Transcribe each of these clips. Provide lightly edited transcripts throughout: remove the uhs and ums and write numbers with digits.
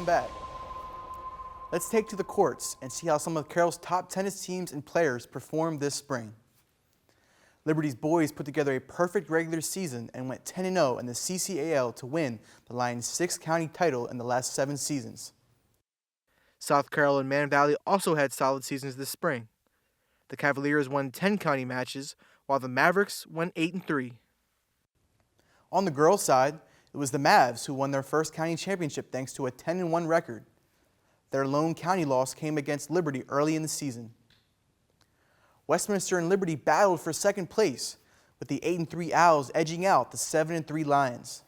welcome back. Let's take to the courts and see how some of Carroll's top tennis teams and players performed this spring. Liberty's boys put together a perfect regular season and went 10-0 in the CCAL to win the Lions' 6th county title in the last 7 seasons. South Carroll and Man Valley also had solid seasons this spring. The Cavaliers won 10 county matches, while the Mavericks went 8-3. On the girls' side, it was the Mavs who won their first county championship thanks to a 10-1 record. Their lone county loss came against Liberty early in the season. Westminster and Liberty battled for second place, with the 8-3 Owls edging out the 7-3 Lions.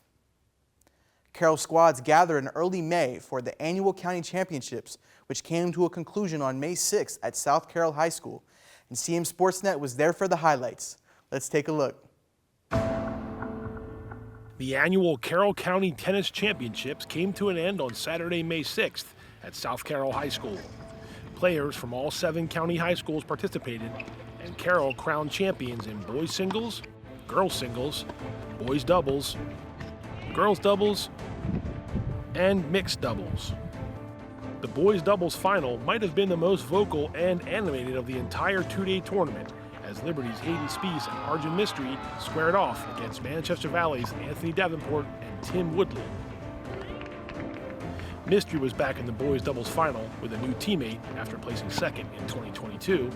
Carroll squads gathered in early May for the annual county championships, which came to a conclusion on May 6th at South Carroll High School, and CMSportsNet was there for the highlights. Let's take a look. The annual Carroll County Tennis Championships came to an end on Saturday, May 6th at South Carroll High School. Players from all 7 county high schools participated, and Carroll crowned champions in boys singles, girls singles, boys doubles, girls doubles, and mixed doubles. The boys doubles final might have been the most vocal and animated of the entire 2-day tournament, as Liberty's Hayden Spees and Arjun Mistry squared off against Manchester Valley's Anthony Davenport and Tim Woodley. Mistry was back in the boys doubles final with a new teammate after placing second in 2022,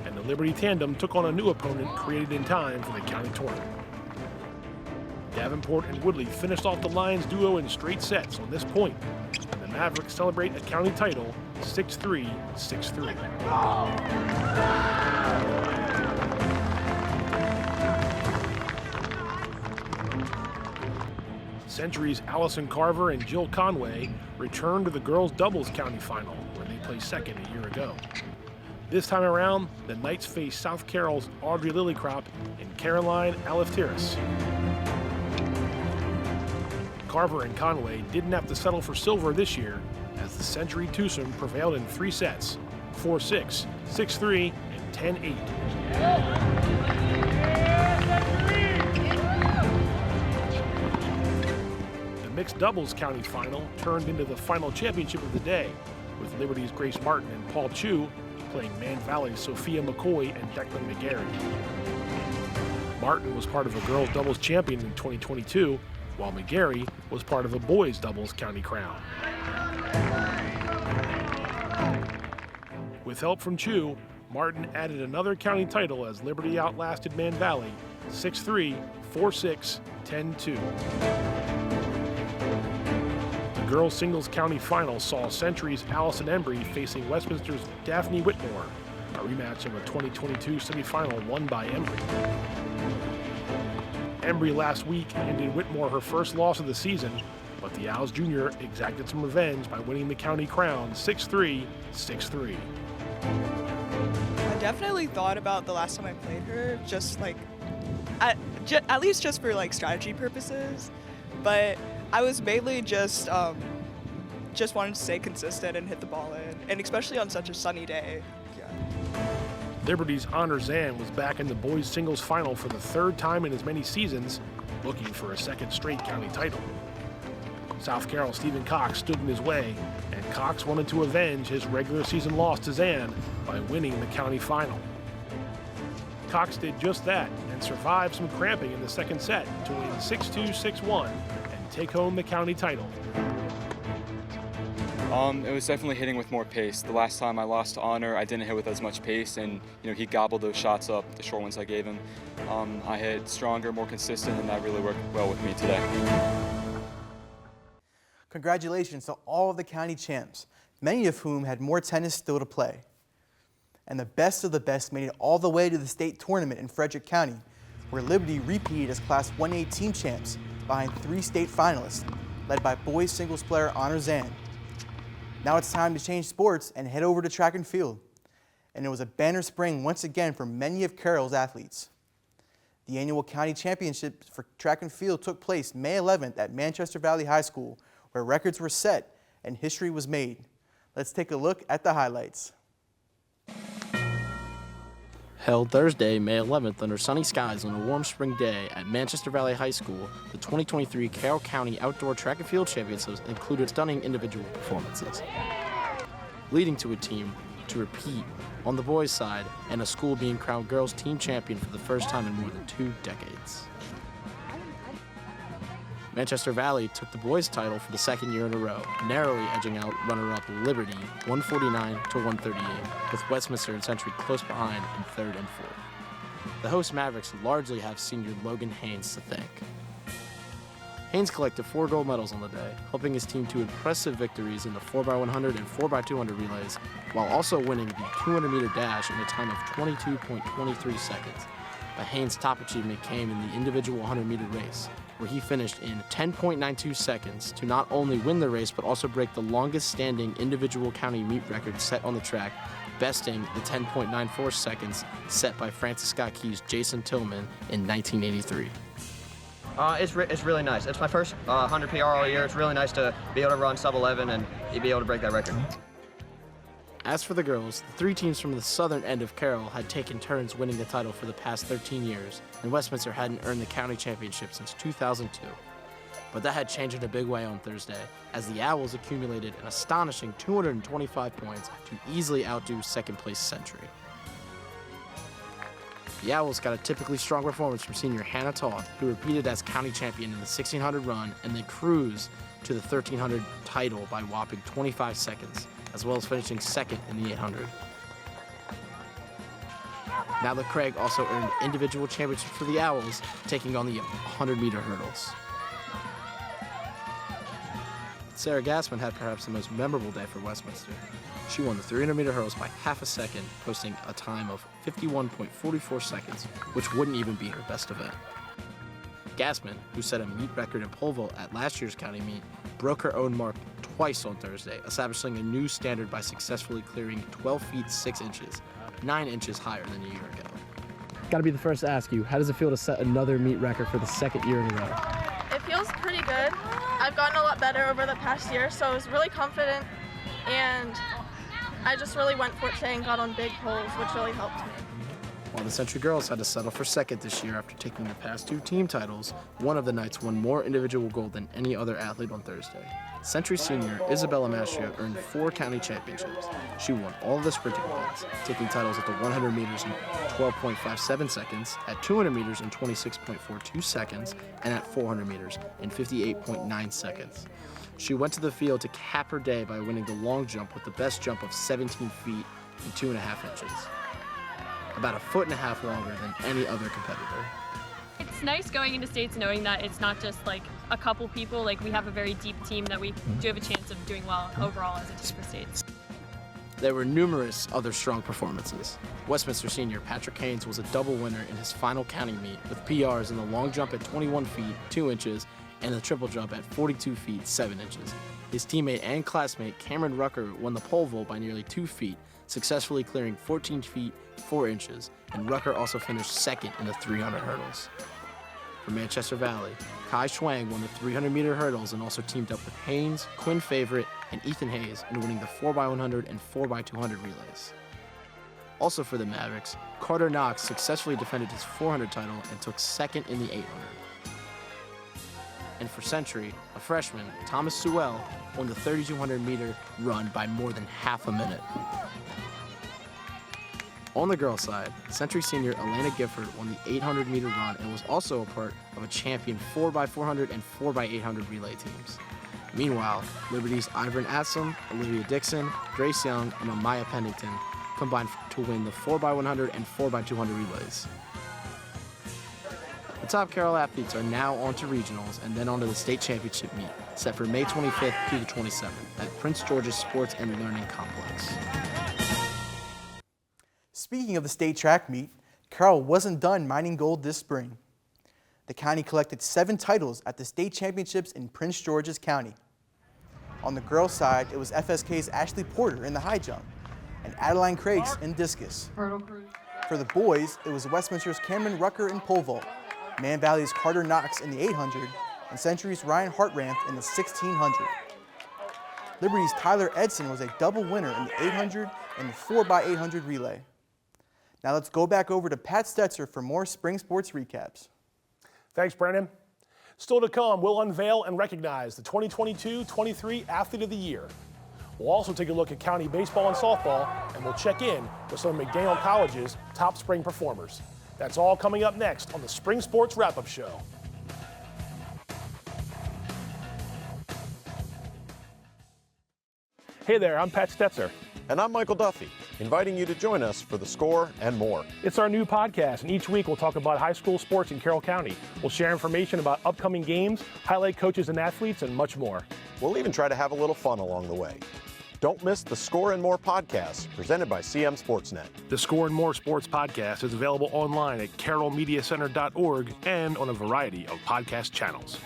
and the Liberty tandem took on a new opponent created in time for the county tournament. Davenport and Woodley finished off the Lions duo in straight sets on this point, and the Mavericks celebrate a county title 6-3, 6-3. Century's Allison Carver and Jill Conway returned to the girls' doubles county final, where they placed second a year ago. This time around, the Knights faced South Carroll's Audrey Lillycrop and Caroline Aleftiris. Carver and Conway didn't have to settle for silver this year, as the Century twosome prevailed in 3 sets, 4-6, 6-3, and 10-8. Mixed doubles county final turned into the final championship of the day, with Liberty's Grace Martin and Paul Chu playing Man Valley's Sophia McCoy and Declan McGarry. Martin was part of a girls doubles champion in 2022, while McGarry was part of a boys doubles county crown. With help from Chu, Martin added another county title as Liberty outlasted Man Valley 6-3, 4-6, 10-2. The girls singles county final saw Century's Allison Embry facing Westminster's Daphne Whitmore, a rematch of a 2022 semifinal won by Embry. Embry last week handed Whitmore her first loss of the season, but the Owls Jr. exacted some revenge by winning the county crown 6-3, 6-3. I definitely thought about the last time I played her, just like, at least just for like strategy purposes, but I was mainly just wanted to stay consistent and hit the ball in, and especially on such a sunny day. Yeah. Liberty's Honor Zan was back in the boys singles final for the 3rd time in as many seasons, looking for a 2nd straight county title. South Carroll Stephen Cox stood in his way, and Cox wanted to avenge his regular season loss to Zan by winning the county final. Cox did just that and survived some cramping in the 2nd set to win 6-2, 6-1 and take home the county title. It was definitely hitting with more pace. The last time I lost to Honor, I didn't hit with as much pace, and he gobbled those shots up, the short ones I gave him. I hit stronger, more consistent, and that really worked well with me today. Congratulations to all of the county champs, many of whom had more tennis still to play. And the best of the best made it all the way to the state tournament in Frederick County, where Liberty repeated as Class 1A team champs behind 3 state finalists, led by boys singles player Honor Zan. Now it's time to change sports and head over to track and field. And it was a banner spring once again for many of Carroll's athletes. The annual county championship for track and field took place May 11th at Manchester Valley High School, where records were set and history was made. Let's take a look at the highlights. Held Thursday, May 11th under sunny skies on a warm spring day at Manchester Valley High School, the 2023 Carroll County Outdoor Track and Field Championships included stunning individual performances, leading to a team to repeat on the boys' side and a school being crowned girls' team champion for the first time in more than 2 decades. Manchester Valley took the boys' title for the 2nd year in a row, narrowly edging out runner-up Liberty 149 to 138, with Westminster and Century close behind in 3rd and 4th. The host Mavericks largely have senior Logan Haynes to thank. Haynes collected 4 gold medals on the day, helping his team to impressive victories in the 4x100 and 4x200 relays, while also winning the 200-meter dash in a time of 22.23 seconds. But Haynes' top achievement came in the individual 100-meter race, where he finished in 10.92 seconds to not only win the race but also break the longest standing individual county meet record set on the track, besting the 10.94 seconds set by Francis Scott Key's Jason Tillman in 1983. It's really nice. It's my first 100 PR all year. It's really nice to be able to run sub 11 and be able to break that record. As for the girls, the 3 teams from the southern end of Carroll had taken turns winning the title for the past 13 years, and Westminster hadn't earned the county championship since 2002. But that had changed in a big way on Thursday, as the Owls accumulated an astonishing 225 points to easily outdo 2nd place Century. The Owls got a typically strong performance from senior Hannah Toth, who repeated as county champion in the 1600 run and then cruised to the 1300 title by whopping 25 seconds, as well as finishing 2nd in the 800. Now that Craig also earned individual championships for the Owls, taking on the 100-meter hurdles. Sarah Gassman had perhaps the most memorable day for Westminster. She won the 300-meter hurdles by half a second, posting a time of 51.44 seconds, which wouldn't even be her best event. Gassman, who set a meet record in pole vault at last year's county meet, broke her own mark twice on Thursday, establishing a new standard by successfully clearing 12 feet 6 inches, 9 inches higher than a year ago. Got to be the first to ask you, how does it feel to set another meet record for the 2nd year in a row? It feels pretty good. I've gotten a lot better over the past year, so I was really confident, and I just really went for it today and got on big poles, which really helped me. While the Century girls had to settle for 2nd this year after taking the past 2 team titles, one of the Knights won more individual gold than any other athlete on Thursday. Century senior Isabella Mastria earned 4 county championships. She won all of the sprinting events, taking titles at the 100 meters in 12.57 seconds, at 200 meters in 26.42 seconds, and at 400 meters in 58.9 seconds. She went to the field to cap her day by winning the long jump with the best jump of 17 feet and 2.5 inches. About 1.5 feet longer than any other competitor. It's nice going into states knowing that it's not just like a couple people, like we have a very deep team that we do have a chance of doing well overall as a team for states. There were numerous other strong performances. Westminster senior Patrick Haynes was a double winner in his final county meet with PRs in the long jump at 21 feet 2 inches and the triple jump at 42 feet 7 inches. His teammate and classmate Cameron Rucker won the pole vault by nearly 2 feet, successfully clearing 14 feet 4 inches, and Rucker also finished 2nd in the 300 hurdles. For Manchester Valley, Kai Schwang won the 300-meter hurdles and also teamed up with Haynes, Quinn Favorite, and Ethan Hayes in winning the 4x100 and 4x200 relays. Also for the Mavericks, Carter Knox successfully defended his 400 title and took 2nd in the 800. And for Century, a freshman, Thomas Sewell, won the 3,200-meter run by more than half a minute. On the girls' side, Century senior Elena Gifford won the 800-meter run and was also a part of a champion 4x400 and 4x800 relay teams. Meanwhile, Liberty's Ivan Atsum, Olivia Dixon, Grace Young, and Amaya Pennington combined to win the 4x100 and 4x200 relays. The top Carroll athletes are now on to regionals and then on to the state championship meet, set for May 25th through the 27th at Prince George's Sports and Learning Complex. Speaking of the state track meet, Carroll wasn't done mining gold this spring. The county collected 7 titles at the state championships in Prince George's County. On the girls' side, it was FSK's Ashley Porter in the high jump and Adeline Craigs in discus. For the boys, it was Westminster's Cameron Rucker in pole vault, Man Valley's Carter Knox in the 800, and Century's Ryan Hartranth in the 1600. Liberty's Tyler Edson was a double winner in the 800 and the 4x800 relay. Now let's go back over to Pat Stetzer for more spring sports recaps. Thanks, Brandon. Still to come, we'll unveil and recognize the 2022-23 Athlete of the Year. We'll also take a look at county baseball and softball, and we'll check in with some of McDaniel College's top spring performers. That's all coming up next on the Spring Sports Wrap-Up Show. Hey there, I'm Pat Stetzer. And I'm Michael Duffy, inviting you to join us for The Score and more. It's our new podcast, and each week we'll talk about high school sports in Carroll County. We'll share information about upcoming games, highlight coaches and athletes, and much more. We'll even try to have a little fun along the way. Don't miss The Score and More podcast, presented by CMSportsNet. The Score and More Sports podcast is available online at carrollmediacenter.org and on a variety of podcast channels.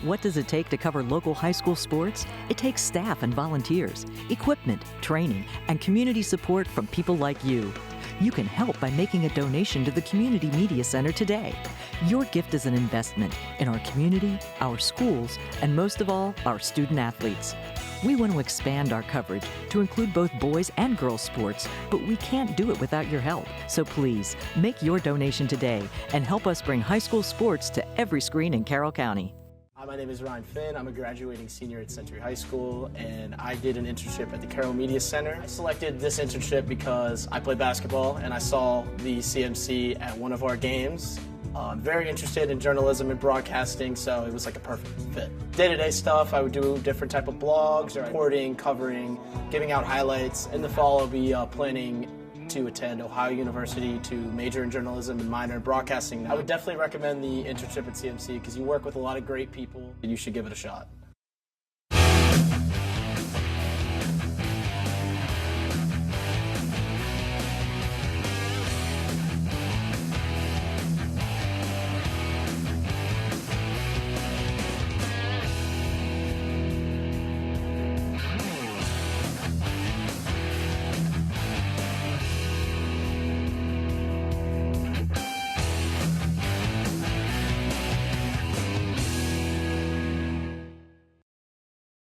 What does it take to cover local high school sports? It takes staff and volunteers, equipment, training, and community support from people like you. You can help by making a donation to the Community Media Center today. Your gift is an investment in our community, our schools, and most of all, our student athletes. We want to expand our coverage to include both boys and girls sports, but we can't do it without your help. So please, make your donation today and help us bring high school sports to every screen in Carroll County. Hi, my name is Ryan Finn. I'm a graduating senior at Century High School, and I did an internship at the Carroll Media Center. I selected this internship because I play basketball, and I saw the CMC at one of our games. I'm very interested in journalism and broadcasting, so it was like a perfect fit. Day-to-day stuff, I would do different type of blogs, reporting, covering, giving out highlights. In the fall, I'll be planning to attend Ohio University to major in journalism and minor in broadcasting. I would definitely recommend the internship at CMC because you work with a lot of great people and you should give it a shot.